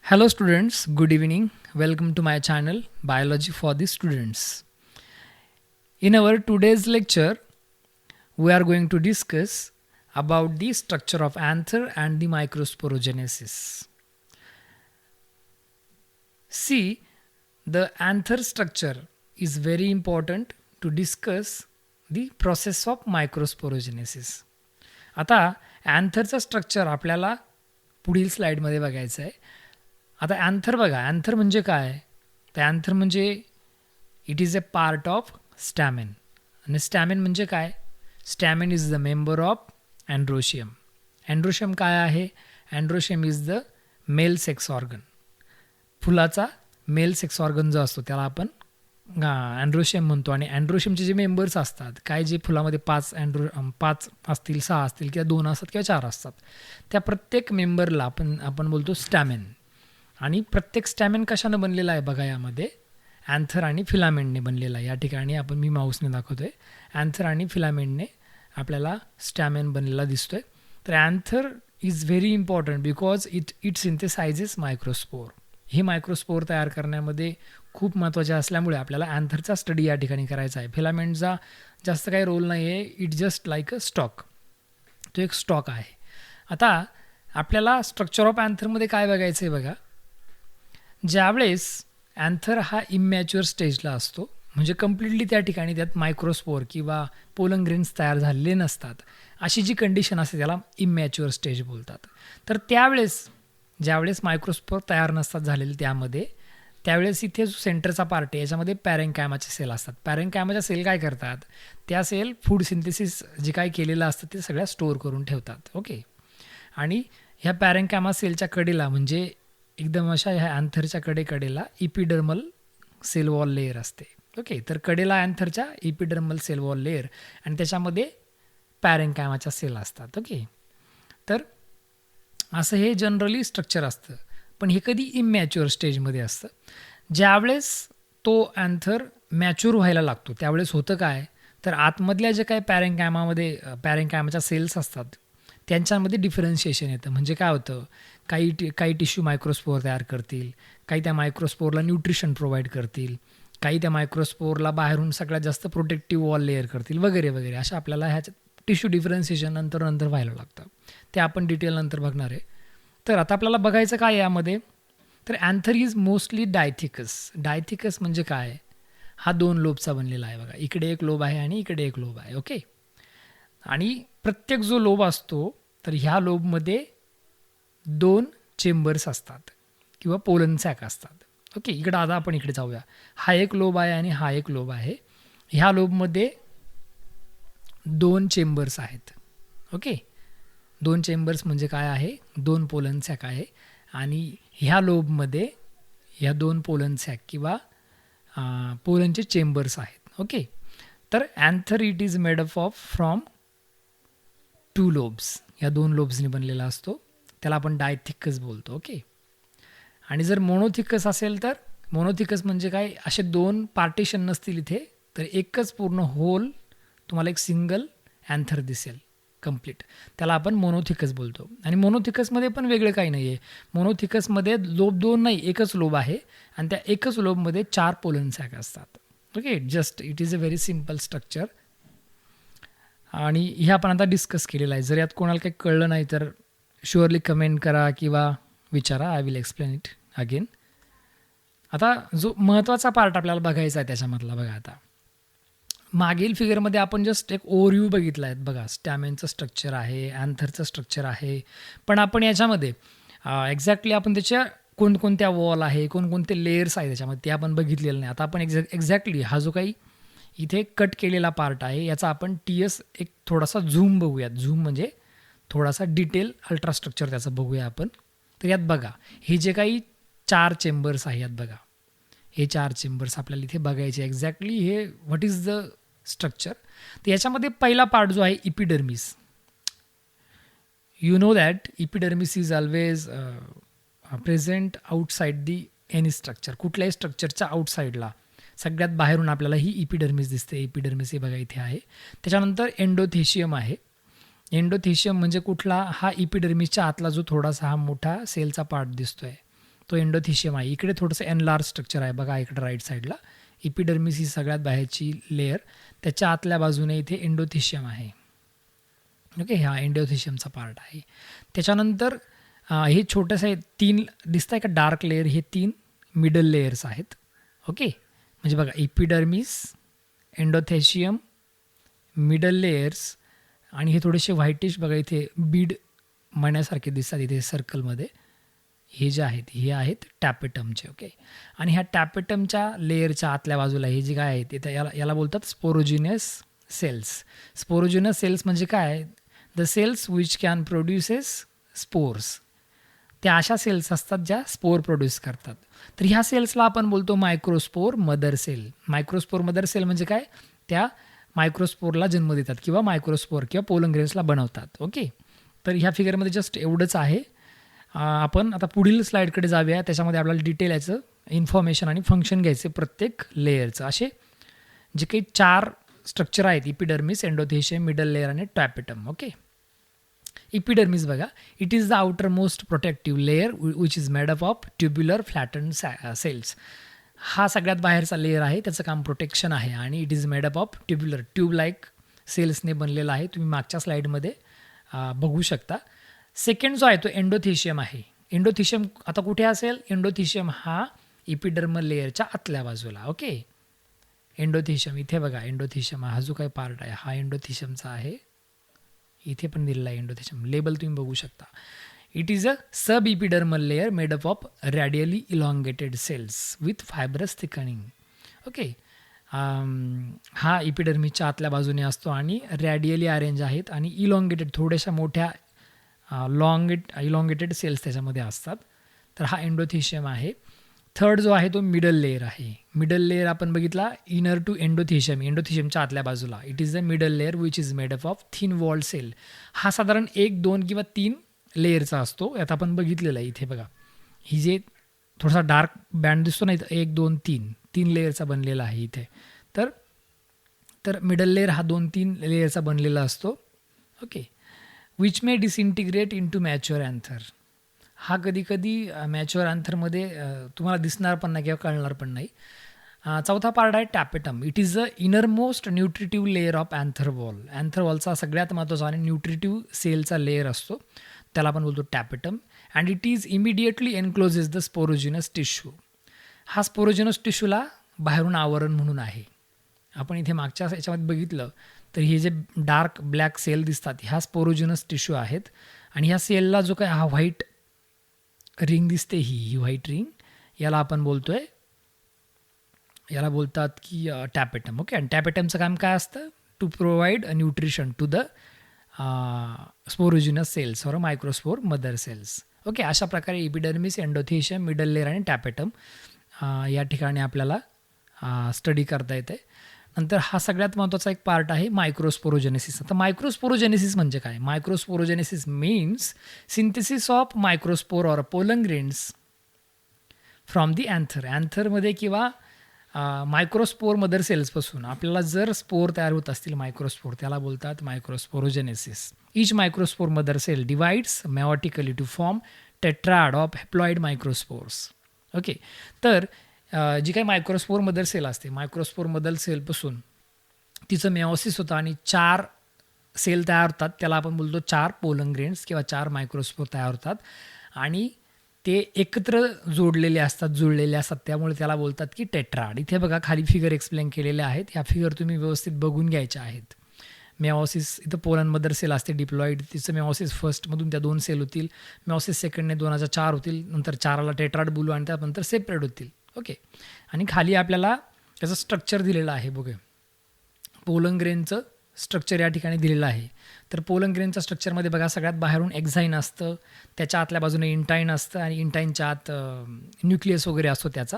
Hello students, good evening. Welcome to my channel Biology for the Students. In our today's lecture, we are going to discuss about the structure of anther and the microsporogenesis. See, the anther structure is very important to discuss the process of microsporogenesis. आता अँथरचं structure आपल्याला पुढील स्लाइडमध्ये बघायचं आहे. आता anther बघा, anther म्हणजे काय? तर अँथर म्हणजे it is a part of stamen. आणि स्टॅमेन म्हणजे काय? Stamen is the member of androecium. Androecium काय आहे? Androecium is the male sex organ. फुलाचा मेल सेक्स ऑर्गन जो असतो त्याला आपण अँड्रोशियम म्हणतो. आणि अँड्रोशियमचे जे मेंबर्स असतात, काय जे फुलामध्ये पाच असतील, 6 असतील किंवा 2 असतात किंवा 4 असतात, त्या प्रत्येक मेंबरला आपण बोलतो स्टॅमेन. आणि प्रत्येक स्टॅमेन कशानं बनलेला आहे बघा, यामध्ये अँथर आणि फिलामेंटने बनलेला आहे. या ठिकाणी मी माऊसने दाखवतोय, अँथर आणि फिलामेंटने आपल्याला स्टॅमेन बनलेला दिसतोय. तर anther is very important because it synthesizes microspore. ही मायक्रोस्पोर तयार करण्यामध्ये खूप महत्त्वाचे असल्यामुळे आपल्याला अँथरचा स्टडी या ठिकाणी करायचा आहे. फिलामेंटचा जास्त काही रोल नाही आहे, it just like a stock. तो एक स्टॉक आहे. आता आपल्याला स्ट्रक्चर ऑफ अँथरमध्ये काय बघायचं आहे बघा, ज्यावेळेस अँथर हा इमॅच्युअर स्टेजला असतो, म्हणजे कम्प्लिटली त्या ठिकाणी त्यात मायक्रोस्पोर किंवा पोलन ग्रेन्स तयार झालेले नसतात, अशी जी कंडिशन असते त्याला इमॅच्युअर स्टेज बोलतात. तर ज्यावेळेस मायक्रोस्पोर तयार नसतात झालेले त्यावेळेस इथे जो सेंटरचा पार्ट आहे याच्यामध्ये पॅरेंकायमाचे सेल असतात. पॅरेंकायमाच्या सेल काय करतात? त्या सेल फूड सिंथेसिस जे काय केलेलं असतं ते सगळ्या स्टोअर करून ठेवतात. ओके. आणि ह्या पॅरेंकायमा सेलच्या कडेला, म्हणजे एकदम अशा ह्या अँथरच्या कडेला इपिडर्मल सेल वॉल लेयर असते. ओके. तर कडेला अँथरच्या इपिडर्मल सेल वॉल लेयर आणि त्याच्यामध्ये पॅरेंकायमाच्या सेल असतात. ओके. तर असं हे जनरली स्ट्रक्चर असतं. पण हे कधी इमॅच्युअर स्टेजमध्ये असतं. ज्यावेळेस तो अँथर मॅच्युअर व्हायला लागतो त्यावेळेस होतं काय, तर आतमधल्या जे काही पॅरेंकायमाच्या सेल्स असतात त्यांच्यामध्ये डिफरन्शिएशन येतं. म्हणजे काय होतं, काही टिश्यू मायक्रोस्पोर तयार करतील, काही त्या मायक्रोस्पोरला न्यूट्रिशन प्रोव्हाइड करतील, काही त्या मायक्रोस्पोरला बाहेरून सगळ्यात जास्त प्रोटेक्टिव्ह वॉल लेअर करतील वगैरे वगैरे. अशा आपल्याला ह्याच्यात टिश्यू डिफरन्शिएशन नंतर व्हायला लागतं. ते आपण डिटेल नंतर बघणार आहे. तर आता आपल्याला बघायचं काय यामध्ये, तर anther is mostly dithecous. Dithecous म्हणजे काय? हा 2 लोबचा बनलेला आहे बघा. इकडे एक लोब आहे आणि इकडे एक लोब आहे. ओके. आणि प्रत्येक जो लोब असतो तर ह्या लोबमध्ये 2 चेंबर्स असतात किंवा पोलन सॅक असतात. ओके. इकडं आता आपण इकडे जाऊया. हा एक लोब आहे आणि हा एक लोब आहे. ह्या लोबमध्ये 2 चेंबर्स आहेत. ओके. 2 चेंबर्स म्हणजे काय आहे? 2 पोलन सॅक आहे. आणि ह्या लोबमध्ये ह्या 2 पोलन सॅक किंवा पोलनचे चेंबर्स आहेत. ओके. तर anther it is made up from 2 lobes. या 2 लोब्सनी बनलेला असतो. त्याला आपण डायथिकस बोलतो. ओके. आणि जर मोनोथिकस असेल तर मोनोथिकस म्हणजे काय, असे 2 पार्टिशन नसतील इथे, तर एकच पूर्ण होल तुम्हाला एक सिंगल अँथर दिसेल कंप्लीट, त्याला आपण मोनोथिकस बोलतो. आणि मोनोथिकसमध्ये पण वेगळं काही नाही आहे. मोनोथिकसमध्ये लोब 2 नाही, एकच लोब आहे आणि त्या एकच लोबमध्ये 4 पोलन सॅक असतात. Okay. It is a very simple structure. आणि हे आपण आता डिस्कस केलेलं आहे. जर यात कोणाला काही कळलं नाही तर शुअरली कमेंट करा किंवा विचारा. I will explain it again. आता जो महत्त्वाचा पार्ट आपल्याला बघायचा आहे त्याच्यामधला बघा, आता मागील फिगरमध्ये आपण जस्ट एक ओव्हरव्ह्यू बघितला आहे बघा. स्टॅमेनचं स्ट्रक्चर आहे, अँथरचं स्ट्रक्चर आहे, पण आपण याच्यामध्ये एक्झॅक्टली आपण त्याच्या कोणकोणत्या वॉल आहे, कोणकोणते लेयर्स आहे त्याच्यामध्ये ते आपण बघितलेलं नाही. आता आपण एक्झॅक्टली हा जो काही इथे कट केलेला पार्ट आहे याचा आपण TS एक थोडासा झूम बघूयात. झूम म्हणजे थोडासा डिटेल अल्ट्रास्ट्रक्चर त्याचं बघूया आपण. तर यात बघा, हे जे काही 4 चेंबर्स आहे यात बघा, हे 4 चेंबर्स आपल्याला इथे बघायचे. एक्झॅक्टली हे व्हॉट इज द स्ट्रक्चर. तर याच्यामध्ये पहिला पार्ट जो आहे epidermis. You know that epidermis is always present outside the any structure. कुठल्याही स्ट्रक्चरच्या आउटसाईडला सगळ्यात बाहेरून आपल्याला ही इपिडर्मिस दिसते. इपिडर्मिस हे बघा इथे आहे. त्याच्यानंतर एंडोथेशियम आहे. एंडोथेशियम म्हणजे कुठला? हा इपिडर्मिसच्या आतला जो थोडासा हा मोठा सेलचा पार्ट दिसतोय तो एंडोथिशियम आहे. इकडे थोडंसं एनलार्ज स्ट्रक्चर आहे बघा इकडे राईट साईडला. इपिडर्मिस ही सगळ्यात बाहेरची लेअर, त्याच्या आतल्या बाजूने इथे एंडोथिशियम आहे. ओके, हा एंडोथिशियमचा पार्ट आहे. त्याच्यानंतर हे छोटंसं 3 दिसत आहे का डार्क लेअर, हे 3 मिडल लेयर्स आहेत. ओके, म्हणजे बघा इपिडर्मिस, एंडोथेशियम, मिडल लेयर्स आणि हे थोडेसे व्हाईटिश बघा इथे बीड मण्यासारखे दिसतात इथे सर्कलमध्ये. हे जे आहेत हे आहेत टॅपेटमचे. ओके, आणि ह्या टॅपेटमच्या लेअरच्या आतल्या बाजूला हे जे काय आहे ते याला बोलतात स्पोरोजिनस सेल्स. स्पोरोजिनस सेल्स म्हणजे काय, the cells which can produces spores. त्या अशा सेल्स असतात ज्या स्पोर प्रोड्यूस करतात. तर ह्या सेल्सला आपण बोलतो microspore mother cell. Microspore mother cell म्हणजे काय, त्या मायक्रोस्पोरला जन्म देतात किंवा मायक्रोस्पोर किंवा पोलन ग्रेन्सला बनवतात. ओके, तर ह्या फिगरमध्ये जस्ट एवढंच आहे. आपण आता पुढील स्लाईडकडे जाऊया. त्याच्यामध्ये आपल्याला डिटेल याचं इन्फॉर्मेशन आणि फंक्शन घ्यायचे प्रत्येक लेयरचं. असे जे काही 4 स्ट्रक्चर आहेत, इपिडर्मिस, एंडोथेशियम, मिडल लेयर आणि टॅपेटम. ओके, इपिडर्मिस बघा, it is the outermost protective layer which is made up of tubular flatten cells. हा सगळ्यात बाहेरचा लेयर आहे, त्याचं काम प्रोटेक्शन आहे आणि it is made up of tubular tube like सेल्सने बनलेला आहे. तुम्ही मागच्या स्लाईडमध्ये बघू शकता. सेकंड जो आहे तो एंडोथेशियम आहे. एंडोथेशियम आता कुठे असेल, एंडोथेशियम हा इपिडर्मल लेयरच्या आतल्या बाजूला. ओके, एंडोथेशियम इथे बघा, एंडोथेशियम हा जो काही पार्ट आहे हा एंडोथेशियमचा आहे. इथे पण दिलेला आहे एंडोथेशियम, लेबल तुम्ही बघू शकता. It is a sub epidermal layer made up of radially elongated cells with fibrous thickening. Okay, हा इपिडर्मिसच्या आतल्या बाजूने असतो आणि रॅडियली अरेंज आहेत आणि इलॉंगेटेड थोड्याशा मोठ्या इलॉंगेटेड सेल्स त्याच्यामध्ये असतात. तर हा एंडोथेशियम आहे. थर्ड जो आहे तो मिडल लेयर आहे. मिडल लेयर आपण बघितला इनर टू एंडोथेशियम, एंडोथेशियमच्या आतल्या बाजूला. It is the middle layer which is made up of thin walled cell. हा साधारण 1, 2 किंवा 3 लेयरचा असतो. यात आपण बघितलेलं आहे इथे बघा, ही जे थोडासा डार्क बँड दिसतो ना इथं, 1, 2, 3 लेयरचा बनलेला आहे इथे. तर मिडल लेयर हा 2-3 लेयरचा बनलेला असतो. Okay, which may disintegrate into mature anther. हा कधी कधी मॅच्युअर अँथरमध्ये तुम्हाला दिसणार पण नाही किंवा कळणार पण नाही. चौथा पार्ट आहे tapetum. It is the innermost nutritive layer of anther wall. Anther वॉलचा सगळ्यात महत्त्वाचा आणि न्यूट्रिटिव्ह सेलचा लेअर असतो, त्याला आपण बोलतो tapetum. And it is immediately encloses the sporogenous tissue. हा स्पोरोजिनस टिश्यूला बाहेरून आवरण म्हणून आहे. आपण इथे मागच्या याच्यामध्ये बघितलं तर हे जे डार्क ब्लॅक सेल दिसतात ह्या स्पोरोजिनस टिश्यू आहेत आणि ह्या सेलला जो काय हा व्हाईट रिंग दिसते, ही व्हाईट रिंग, याला आपण बोलतोय, याला बोलतात की टॅपेटम. ओके, आणि टॅपेटमचं काम काय असतं, to provide nutrition to the sporogenous cells और मायक्रोस्पोर मदर सेल्स. ओके, अशा प्रकारे इपिडर्मिस, एंडोथेशियम, मिडल लेयर आणि टॅपेटम या ठिकाणी आपल्याला स्टडी करता येते. नंतर हा सगळ्यात महत्त्वाचा एक पार्ट आहे मायक्रोस्पोरोजेनेसिस. आता मायक्रोस्पोरोजेनेसिस म्हणजे काय, microsporogenesis means synthesis of microspore or pollen grains from the anther. अँथरमध्ये किंवा मायक्रोस्पोर मदर सेल्सपासून आपल्याला जर स्पोर तयार होत असतील मायक्रोस्पोर, त्याला बोलतात microsporogenesis. Each microspore mother cell divides meiotically to form tetrad of haploid microspores. Okay, तर जी काही मायक्रोस्पोर मदर सेल असते, मायक्रोस्पोर मदर सेलपासून तिचं मेओसिस होतं आणि 4 सेल तयार होतात, त्याला आपण बोलतो 4 पोलन ग्रेन्स किंवा 4 मायक्रोस्पोर तयार होतात आणि ते एकत्र जुळलेले असतात, त्यामुळे त्याला बोलतात की टेट्राड. इथे बघा खाली फिगर एक्सप्लेन केलेले आहेत, ह्या फिगर तुम्ही व्यवस्थित बघून घ्यायच्या आहेत. मेओसिस, इथं पोलन मदर सेल असते डिप्लॉईड, तिचं मेओसिस फर्स्टमधून त्या 2 सेल होतील, मेओसिस सेकंडने 2च्या 4 होतील, नंतर 4ला टेट्राड बोलू आणि त्यानंतर सेपरेट होतील. ओके, आणि खाली आपल्याला त्याचं स्ट्रक्चर दिलेलं आहे बघा, पोलन ग्रेनचं स्ट्रक्चर या ठिकाणी दिलेलं आहे. तर पोलन ग्रेनच्या स्ट्रक्चरमध्ये बघा सगळ्यात बाहेरून एक्झाईन असतं, त्याच्या आतल्या बाजूने इंटाईन असतं आणि इंटाईनच्या आत न्यूक्लियस वगैरे असतो त्याचा,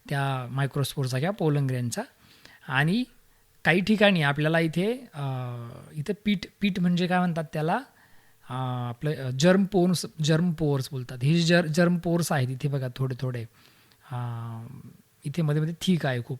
त्या मायक्रोस्पोरचा किंवा पोलन ग्रेनचा. आणि काही ठिकाणी आपल्याला इथे पीठ म्हणजे काय म्हणतात त्याला, आपलं जर्म पोर्स बोलतात. हे जर्म पोर्स आहेत इथे बघा थोडे इथे मध्ये थिक आहे खूप,